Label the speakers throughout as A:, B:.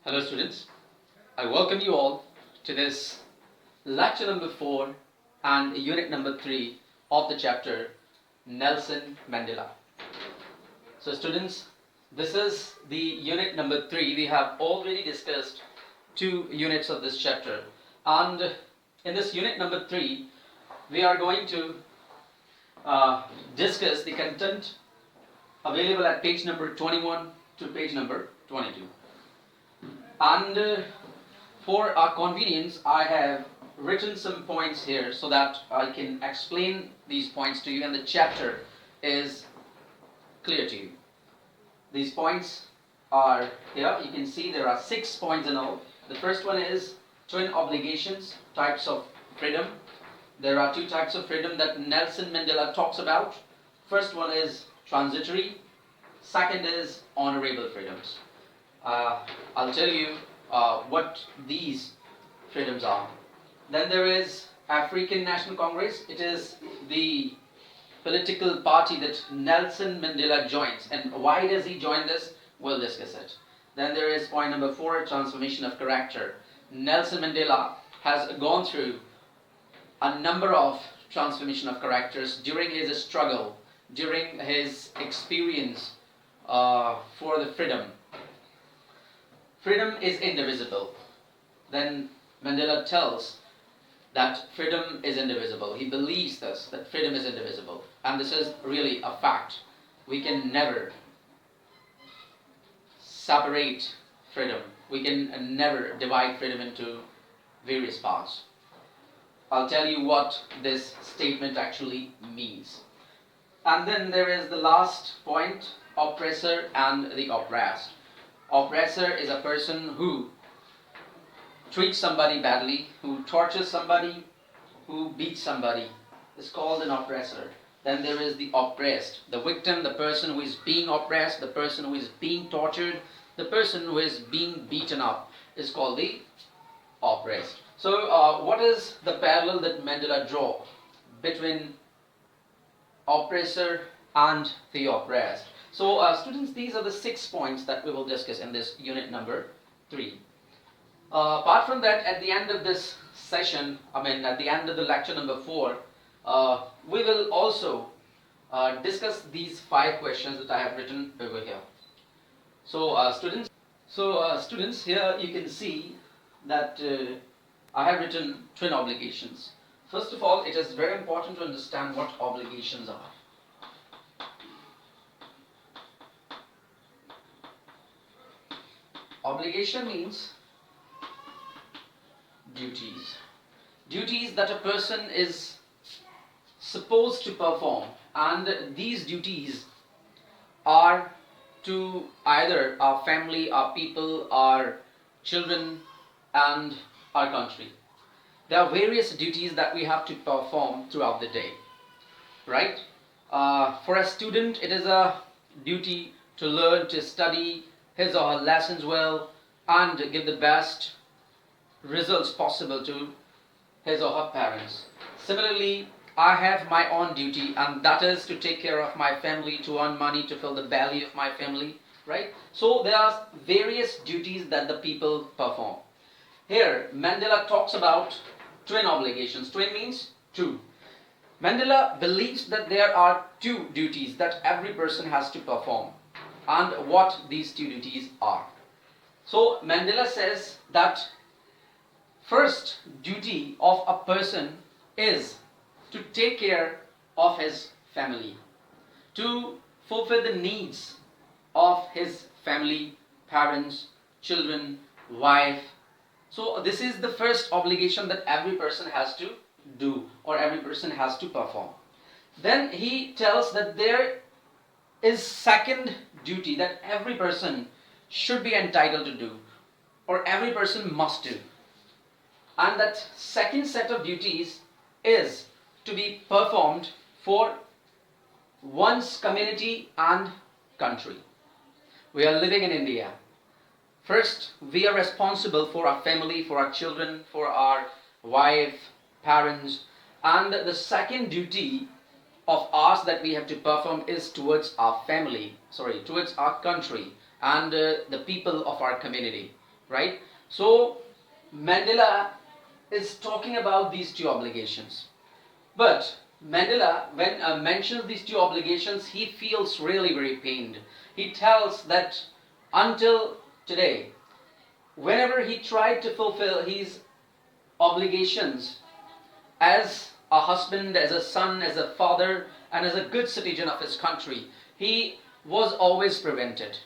A: Hello students, I welcome you all to this lecture number 4 and unit number 3 of the chapter Nelson Mandela. So students, this is the unit number 3. We have already discussed 2 units of this chapter, and in this unit number 3 we are going to discuss the content available at page number 21 to page number 22. And for our convenience, I have written some points here so that I can explain these points to you and the chapter is clear to you. These points are here. You can see there are 6 points in all. The first one is twin obligations, types of freedom. There are 2 types of freedom that Nelson Mandela talks about. First one is transitory, second is honorable freedoms. I'll tell you what these freedoms are. Then there is African National Congress. It is the political party that Nelson Mandela joins. And why does he join this? We'll discuss it. Then there is point number 4, transformation of character. Nelson Mandela has gone through a number of transformation of characters during his struggle, during his experience for the freedom. Freedom is indivisible. Then Mandela tells that freedom is indivisible. He believes this, that freedom is indivisible. And this is really a fact. We can never separate freedom. We can never divide freedom into various parts. I'll tell you what this statement actually means. And then there is the last point, oppressor and the oppressed. Oppressor is a person who treats somebody badly, who tortures somebody, who beats somebody. It's called an oppressor. Then there is the oppressed, the victim, the person who is being oppressed, the person who is being tortured, the person who is being beaten up is called the oppressed. So what is the parallel that Mandela draw between oppressor and the oppressed? So students, these are the 6 points that we will discuss in this unit number 3. Apart from that, at the end of this session, at the end of the lecture number 4, we will also discuss these 5 questions that I have written over here. So students, here you can see that I have written twin obligations. First of all, it is very important to understand what obligations are. Obligation means duties. Duties that a person is supposed to perform, and these duties are to either our family, our people, our children, and our country. There are various duties that we have to perform throughout the day, right? For a student, it is a duty to learn, to study his or her lessons well, and give the best results possible to his or her parents. Similarly, I have my own duty, and that is to take care of my family, to earn money, to fill the belly of my family, right? So there are various duties that the people perform. Here, Mandela talks about twin obligations. Twin means 2. Mandela believes that there are 2 duties that every person has to perform, and what these 2 duties are. So Mandela says that first duty of a person is to take care of his family, to fulfill the needs of his family, parents, children, wife. So this is the first obligation that every person has to do, or every person has to perform. Then he tells that there is second duty that every person should be entitled to do, or every person must do. And that second set of duties is to be performed for one's community and country. We are living in India. First, we are responsible for our family, for our children, for our wife, parents, and the second duty of ours that we have to perform is towards our family, towards our country, and the people of our community. right? So Mandela is talking about these two obligations. But Mandela, when mentions these two obligations, he feels really very pained. He tells that until today, whenever he tried to fulfill his obligations as a husband, as a son, as a father, and as a good citizen of his country, he was always prevented.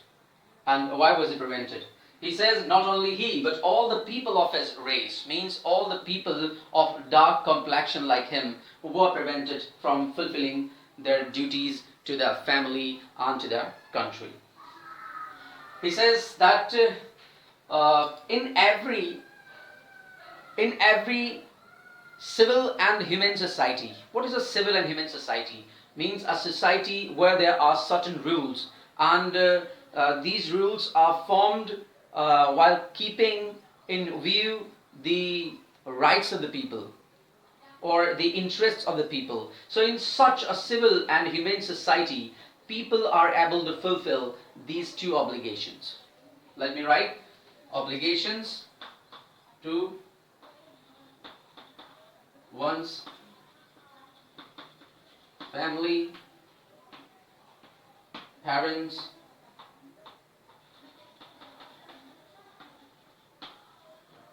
A: And why was he prevented? He says not only he, but all the people of his race, means all the people of dark complexion like him, were prevented from fulfilling their duties to their family and to their country. He says that in every civil and human society. What is a civil and human society? Means a society where there are certain rules, and these rules are formed while keeping in view the rights of the people or the interests of the people. So in such a civil and humane society, people are able to fulfill these two obligations. Let me write: obligations to one's family, parents,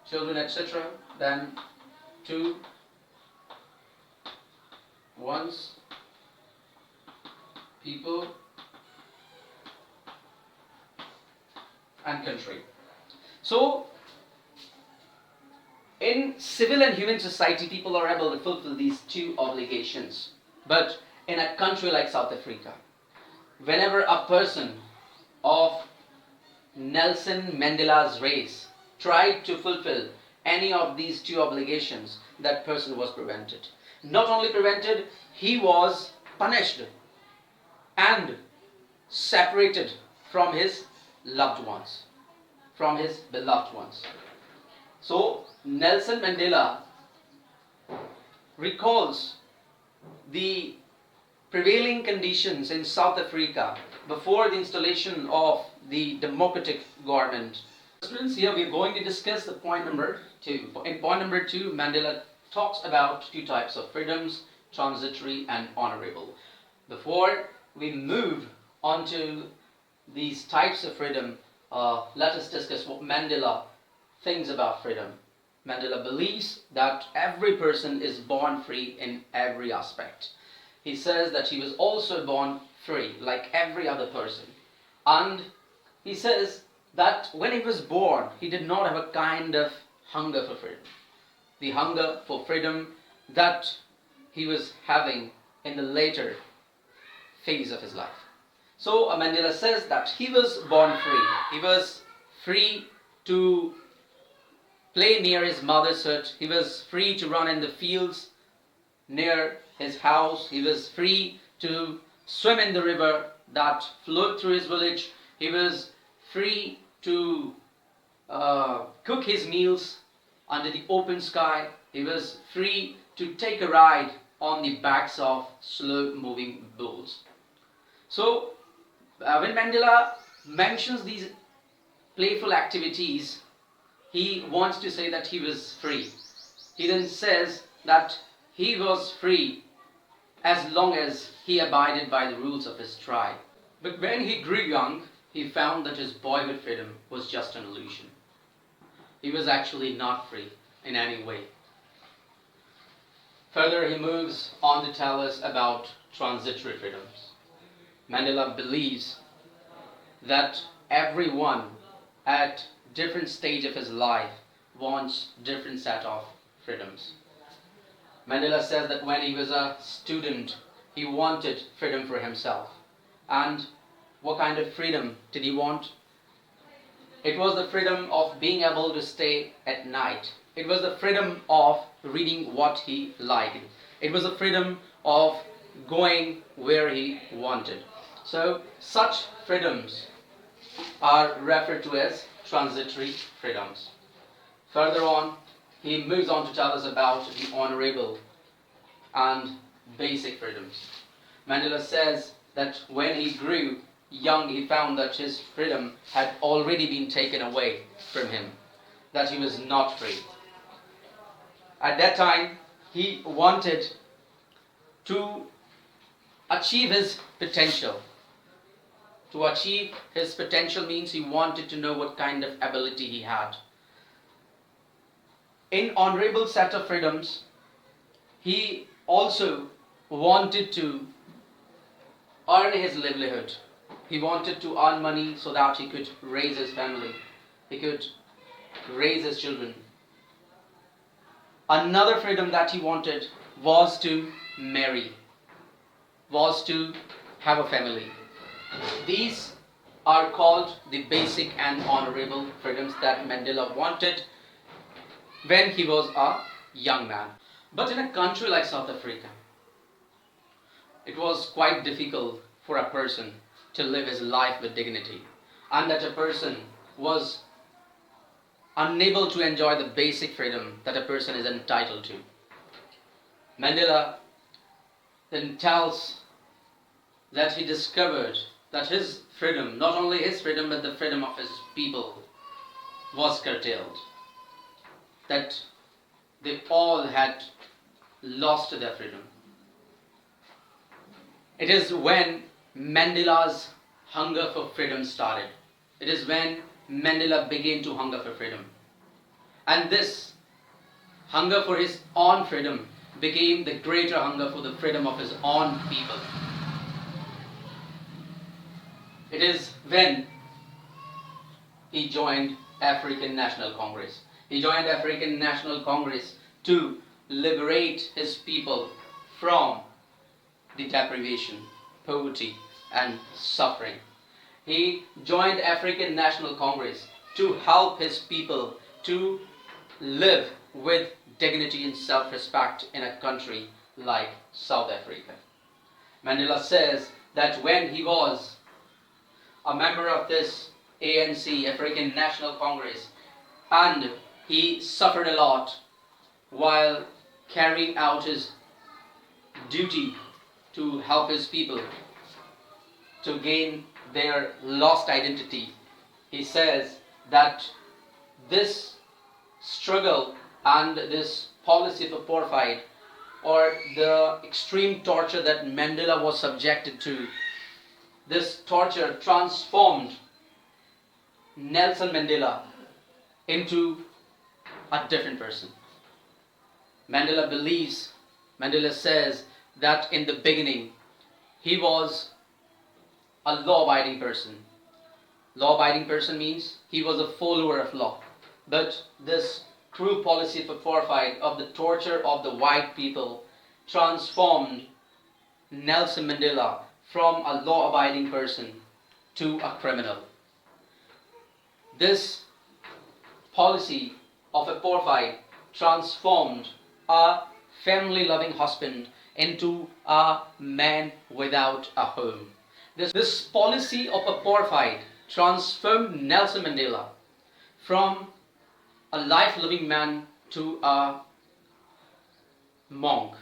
A: children, etc. Then to one's people and country. So in civil and human society, people are able to fulfill these two obligations. But in a country like South Africa, whenever a person of Nelson Mandela's race tried to fulfill any of these two obligations, that person was prevented. Not only prevented, he was punished and separated from his loved ones, from his beloved ones. So Nelson Mandela recalls the prevailing conditions in South Africa before the installation of the democratic government. Students, here we are going to discuss the point number 2. In point number 2, Mandela talks about two types of freedoms: transitory and honorable. Before we move on to these types of freedom, let us discuss what Mandela thinks about freedom. Mandela believes that every person is born free in every aspect. He says that he was also born free like every other person. And he says that when he was born, he did not have a kind of hunger for freedom. The hunger for freedom that he was having in the later phase of his life. So Mandela says that he was born free. He was free to play near his mother's hut. He was free to run in the fields near his house. He was free to swim in the river that flowed through his village. He was free to cook his meals under the open sky. He was free to take a ride on the backs of slow-moving bulls. So when Mandela mentions these playful activities, he wants to say that he was free. He then says that he was free as long as he abided by the rules of his tribe. But when he grew young, he found that his boyhood freedom was just an illusion. He was actually not free in any way. Further, he moves on to tell us about transitory freedoms. Mandela believes that everyone at different stage of his life wants different set of freedoms. Mandela says that when he was a student, he wanted freedom for himself. And what kind of freedom did he want? It was the freedom of being able to stay at night. It was the freedom of reading what he liked. It was the freedom of going where he wanted. So such freedoms are referred to as transitory freedoms. Further on, he moves on to tell us about the honorable and basic freedoms. Mandela says that when he grew young, he found that his freedom had already been taken away from him, that he was not free. At that time, he wanted to achieve his potential. To achieve his potential means he wanted to know what kind of ability he had. In honorable set of freedoms, he also wanted to earn his livelihood. He wanted to earn money so that he could raise his family. He could raise his children. Another freedom that he wanted was to marry, was to have a family. These are called the basic and honorable freedoms that Mandela wanted when he was a young man. But in a country like South Africa, it was quite difficult for a person to live his life with dignity, and that a person was unable to enjoy the basic freedom that a person is entitled to. Mandela then tells that he discovered that his freedom, not only his freedom but the freedom of his people, was curtailed. That they all had lost their freedom. It is when Mandela's hunger for freedom started. It is when Mandela began to hunger for freedom. And this hunger for his own freedom became the greater hunger for the freedom of his own people. It is when he joined African National Congress. He joined African National Congress to liberate his people from the deprivation, poverty, and suffering. He joined African National Congress to help his people to live with dignity and self-respect in a country like South Africa. Mandela says that when he was a member of this ANC, African National Congress, and he suffered a lot while carrying out his duty to help his people to gain their lost identity. He says that this struggle and this policy of apartheid, or the extreme torture that Mandela was subjected to, this torture transformed Nelson Mandela into a different person. Mandela says that in the beginning he was a law-abiding person. Law-abiding person means he was a follower of law. But this cruel policy of apartheid, of the torture of the white people, transformed Nelson Mandela from a law-abiding person to a criminal. This policy of apartheid transformed a family-loving husband into a man without a home. This policy of apartheid transformed Nelson Mandela from a life-living man to a monk.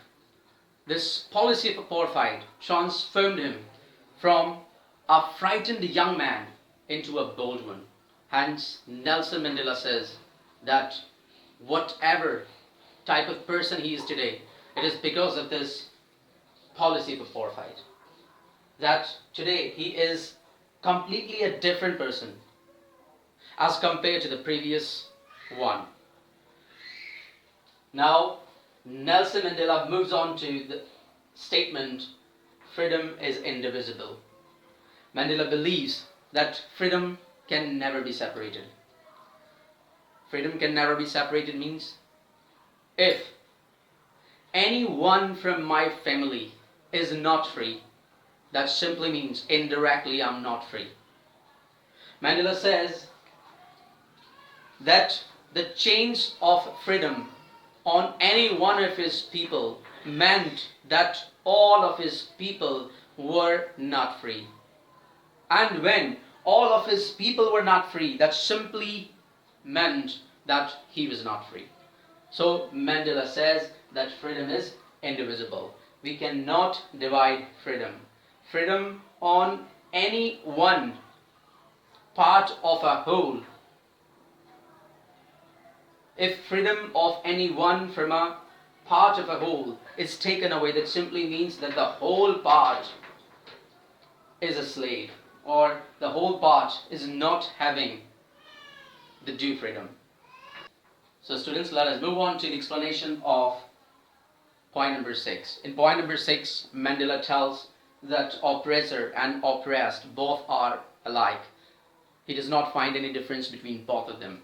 A: This policy of apartheid transformed him from a frightened young man into a bold one. Hence, Nelson Mandela says that whatever type of person he is today, it is because of this policy of apartheid. That today he is completely a different person as compared to the previous one. Now, Nelson Mandela moves on to the statement, freedom is indivisible. Mandela believes that freedom can never be separated. Freedom can never be separated means if anyone from my family is not free, that simply means indirectly I'm not free. Mandela says that the chains of freedom on any one of his people meant that all of his people were not free. And when all of his people were not free, that simply meant that he was not free. So Mandela says that freedom is indivisible. We cannot divide freedom. Freedom on any one part of a whole, if freedom of any one from a part of a whole is taken away, that simply means that the whole part is a slave, or the whole part is not having the due freedom. So students, let us move on to the explanation of point number 6. In point number 6, Mandela tells that oppressor and oppressed both are alike. He does not find any difference between both of them.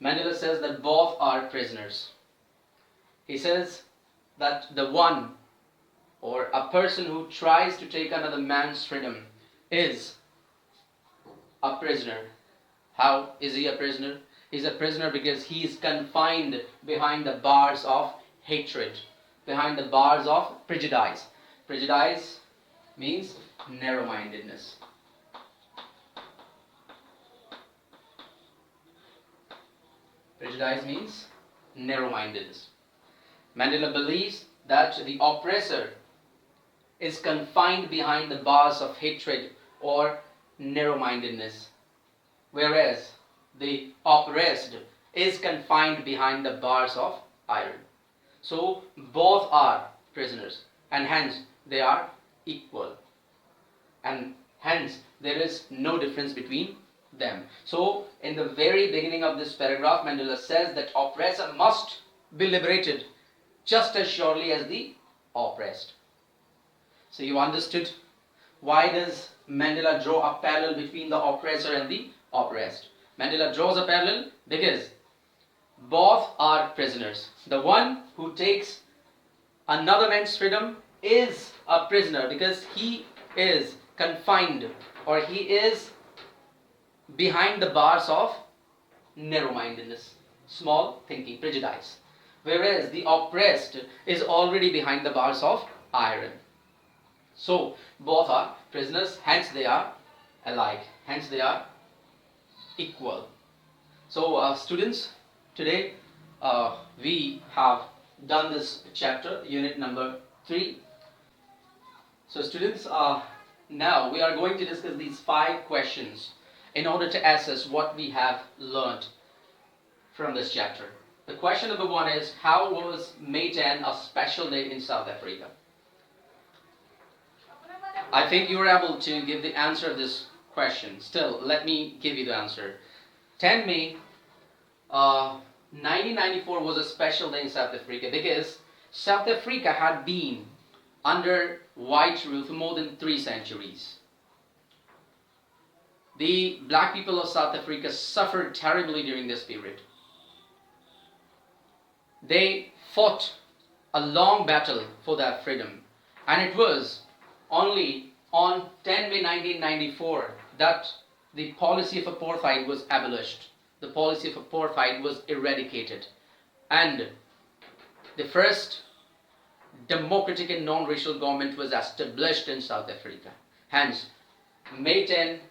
A: Mandela says that both are prisoners. He says that the one, or a person who tries to take another man's freedom, is a prisoner. How is he a prisoner? He's a prisoner because he is confined behind the bars of hatred, behind the bars of prejudice. Prejudice means narrow-mindedness. Prejudice means narrow-mindedness. Mandela believes that the oppressor is confined behind the bars of hatred or narrow-mindedness, whereas the oppressed is confined behind the bars of iron. So both are prisoners, and hence they are equal, and hence there is no difference between them. So in the very beginning of this paragraph, Mandela says that oppressor must be liberated just as surely as the oppressed. So you understood why does Mandela draw a parallel between the oppressor and the oppressed. Mandela draws a parallel because both are prisoners. The one who takes another man's freedom is a prisoner because he is confined, or he is behind the bars of narrow-mindedness, small thinking, prejudice. Whereas the oppressed is already behind the bars of iron. So both are prisoners, hence they are alike, hence they are equal. So students, today we have done this chapter, unit number 3. So students, now we are going to discuss these 5 questions in order to assess what we have learned from this chapter. The question number 1 is, how was May 10 a special day in South Africa? I think you were able to give the answer to this question. Still, let me give you the answer. 10 May 1994 was a special day in South Africa because South Africa had been under white rule for more than 3 centuries. The black people of South Africa suffered terribly during this period. They fought a long battle for their freedom, and it was only on 10 May 1994 that the policy of apartheid was abolished. The policy of apartheid was eradicated, and the first democratic and non-racial government was established in South Africa. Hence, May 10,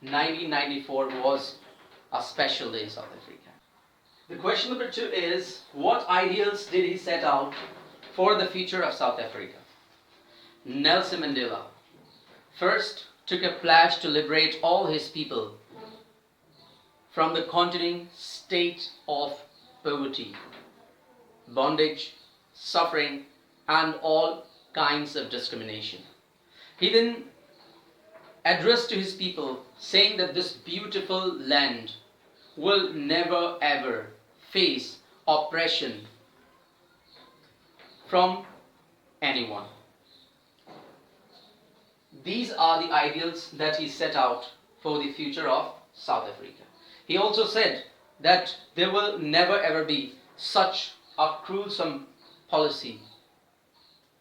A: 1994 was a special day in South Africa. The question number 2 is, what ideals did he set out for the future of South Africa? Nelson Mandela first took a pledge to liberate all his people from the continuing state of poverty, bondage, suffering, and all kinds of discrimination. He then addressed to his people saying that this beautiful land will never ever face oppression from anyone. These are the ideals that he set out for the future of South Africa. He also said that there will never ever be such a cruelsome policy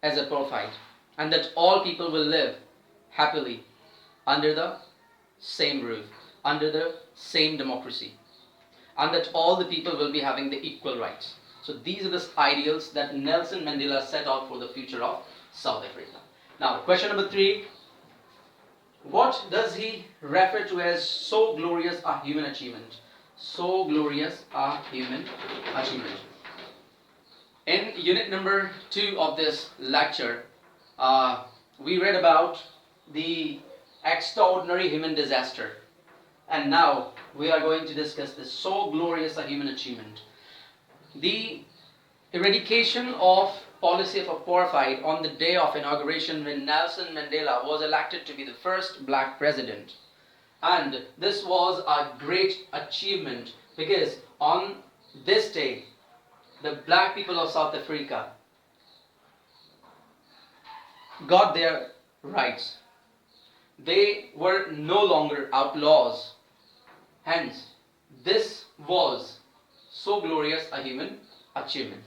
A: as apartheid, and that all people will live happily under the same roof, under the same democracy, and that all the people will be having the equal rights. So these are the ideals that Nelson Mandela set out for the future of South Africa. Now, question number 3. What does he refer to as so glorious a human achievement? So glorious a human achievement. In unit number 2 of this lecture, we read about the extraordinary human disaster. And now we are going to discuss this so glorious a human achievement. The eradication of policy of apartheid on the day of inauguration when Nelson Mandela was elected to be the first black president. And this was a great achievement because on this day the black people of South Africa got their rights. They were no longer outlaws. Hence, this was so glorious a human achievement.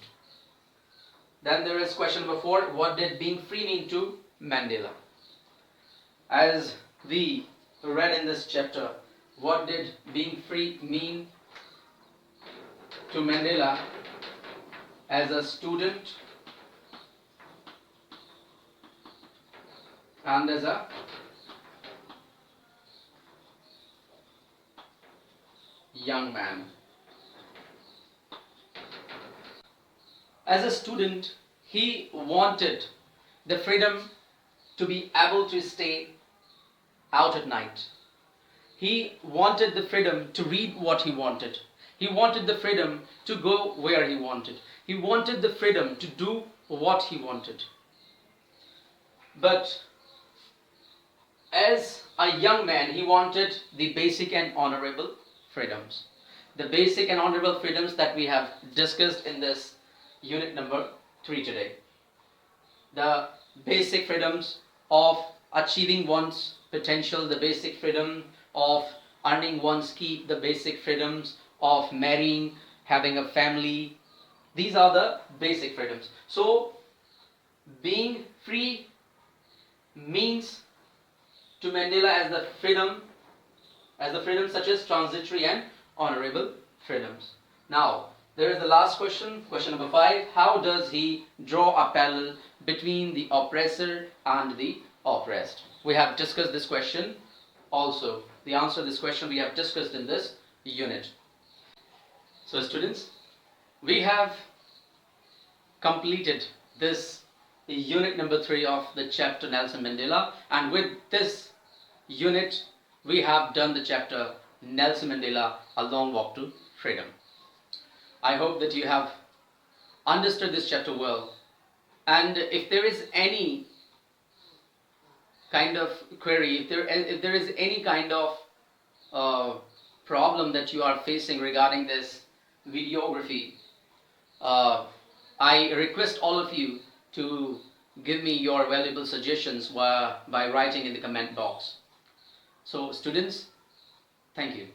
A: Then there is question number 4. What did being free mean to Mandela? As we read in this chapter, what did being free mean to Mandela as a student and as a young man? As a student, he wanted the freedom to be able to stay out at night. He wanted the freedom to read what he wanted. He wanted the freedom to go where he wanted. He wanted the freedom to do what he wanted. But as a young man, he wanted the basic and honorable freedoms. The basic and honorable freedoms that we have discussed in this unit number 3 today. The basic freedoms of achieving one's potential, the basic freedom of earning one's keep, the basic freedoms of marrying, having a family. These are the basic freedoms. So, being free means to Mandela as the freedom such as transitory and honorable freedoms. Now, there is the last question, question number 5. How does he draw a parallel between the oppressor and the oppressed? We have discussed this question also. The answer to this question we have discussed in this unit. So students, we have completed this unit number 3 of the chapter Nelson Mandela, and with this unit we have done the chapter Nelson Mandela, A Long Walk to Freedom. I hope that you have understood this chapter well, and if there is any kind of query, if there is any kind of problem that you are facing regarding this videography, I request all of you to give me your valuable suggestions by writing in the comment box. So students, thank you.